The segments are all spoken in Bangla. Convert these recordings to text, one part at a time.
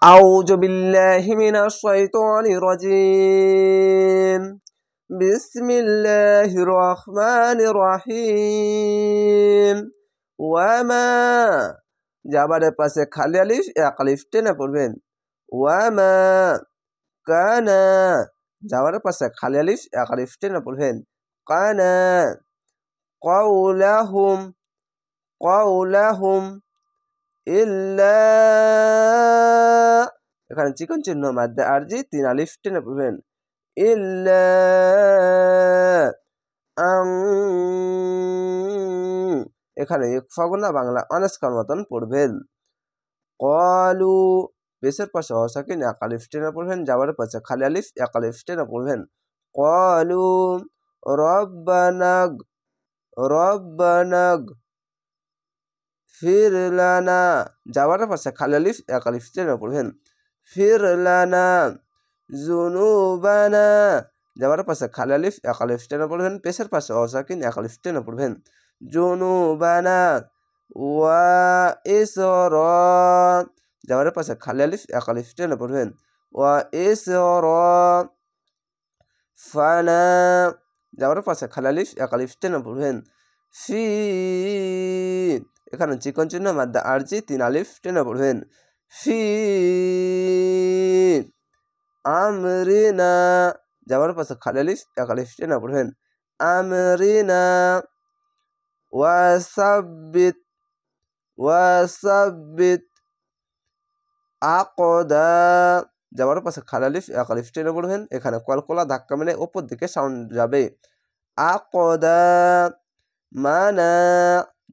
আউযু বিল্লাহি মিনাশ শাইতানির রাজীম। বিসমিল্লাহির রহমানির রহিম। ওয়ামা জাবারের পাশে খালি আলিফ এক আলিফ টেনে পড়বেন। ওয়ামা কানা জাবারের পাশে খালি আলিফ এক আলিফ টেনে পড়বেন। কানা কাউলাহুম কাউলাহুম ইল্লা এখানে চিকন চিহ্ন মাদ্দা আরজি 3 আলিফ টেনে পড়বেন। ইল্লা আং এখানে ইকফা গুনা বাংলা অনাস্কার মতন পড়বেন। ক্বালু পেশের পাশে অসাকিন এক আলিফ টেনে পড়বেন। জাবারের পাশে খালি আলিফ এক আলিফ টেনে পড়বেন। ক্বালু রব্বানাগ রব্বানাগ ফির লানা জাবারের পাশে খালি আলিফ এক আলিফ টেনে পড়বেন। ফির লানা যুনুবানা জাবারের পাশে খালি আলিফ এক আলিফ টেনে পড়বেন। পেশের পাশে অসাকিন এক আলিফ টেনে পড়বেন। যুনুবানা ওয়া ইসরা জাবারের পাশে খালি আলিফ এক আলিফ টেনে পড়বেন। ওয়া ইসরা ফানা জাবারের পাশে খালি আলিফ এক আলিফ টেনে পড়বেন। ফি এখানে চিকন চিহ্ন মাদ্দা আরজি 3 আলিফ টেনে পড়বেন। ফি আমরিনা জাবারের পাশে খালি আলিফ এক আলিফ টেনে পড়বেন। আমরিনা ওয়াসাব্বিত ওয়াসাব্বিত আকদা জাবারের পাশে খালি আলিফ এক আলিফ টেনে পড়বেন। এখানে কলকলা ধাক্কা মেলে উপর দিকে সাউন্ড যাবে। আকদা মানা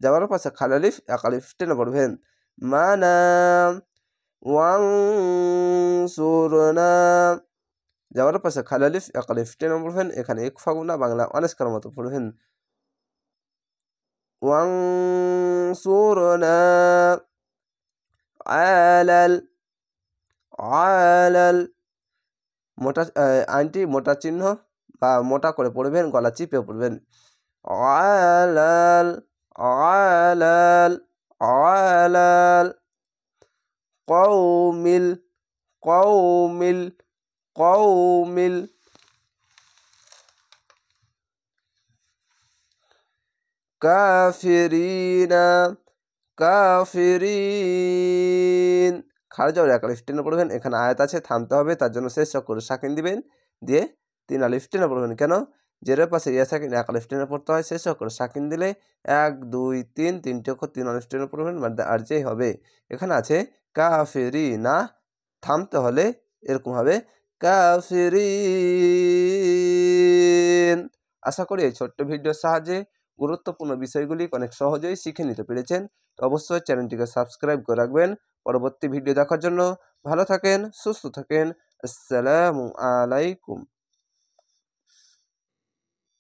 জাবারের পাশে খালি আলিফ এক আলিফ টেনে পড়বেন। মানা ওয়ানসুরনা জাবারের পাশে খালি আলিফ এক আলিফ টেনে পড়বেন। এখানে ইকফা গুনা বাংলা অনাস্কার মতো পড়বেন। ওয়ানসুরনা আলাল আলাল মোটা আইনটি মোটা চিহ্ন বা মোটা করে পড়বেন, গলা চিপে পড়বেন। আলাল আলাল আলাল কওমিল কওমিল কওমিল কাফিরিনা কাফিরিন খাড়া যাওয়ার এক আলিফ টেনে পড়বেন। এখানে আয়াত আছে, থামতে হবে, তার জন্য শেষ করে সাকিন দিবেন, দিয়ে 3 আলিফ টেনে পড়বেন। কেন জেরের পাশে ইয়া সাকিন এক আলিফ টেনে পড়তে হয়, শেষ করে সাকিন দিলে 1 2 3 তিনটে অক্ষর 3 আলিফ টেনে পড়বেন, মানে আর যেই হবে। এখানে আছে কাফিরিনা, থামতে হলে এরকম হবে কাফিরিন। আশা করি এই ছোট্ট ভিডিওর সাহায্যে গুরুত্বপূর্ণ বিষয়গুলি অনেক সহজেই শিখে নিতে পেরেছেন। তো অবশ্যই চ্যানেলটিকে সাবস্ক্রাইব করে রাখবেন পরবর্তী ভিডিও দেখার জন্য। ভালো থাকেন, সুস্থ থাকেন। আসসালামু আলাইকুম।